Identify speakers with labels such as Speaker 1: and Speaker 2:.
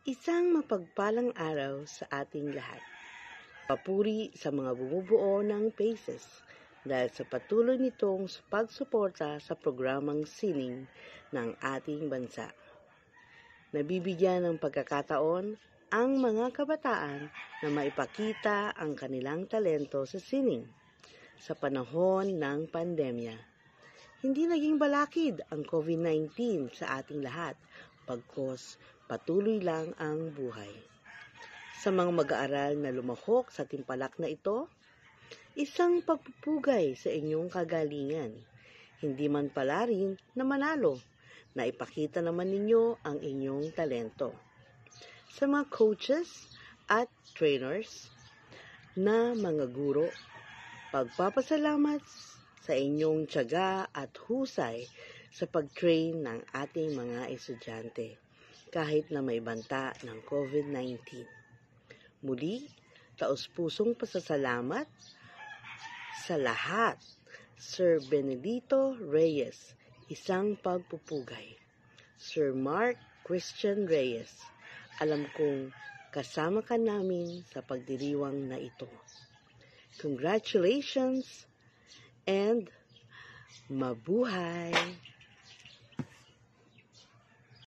Speaker 1: Isang mapagpalang araw sa ating lahat. Papuri sa mga bumubuo ng PACES dahil sa patuloy nitong pagsuporta sa programang sining ng ating bansa. Nabibigyan ng pagkakataon ang mga kabataan na maipakita ang kanilang talento sa sining sa panahon ng pandemya. Hindi naging balakid ang COVID-19 sa ating lahat, pagkos patuloy lang ang buhay. Sa mga mag-aaral na lumahok sa timpalak na ito, isang pagpupugay sa inyong kagalingan. Hindi man pala rin na manalo, na ipakita naman ninyo ang inyong talento. Sa mga coaches at trainers na mga guro, pagpapasalamat sa inyong tiyaga at husay sa pag-train ng ating mga estudyante kahit na may banta ng COVID-19. Muli, taos-pusong pasasalamat sa lahat. Sir Benedito Reyes, isang pagpupugay. Sir Mark Christian Reyes, alam kong kasama ka namin sa pagdiriwang na ito. Congratulations and mabuhay!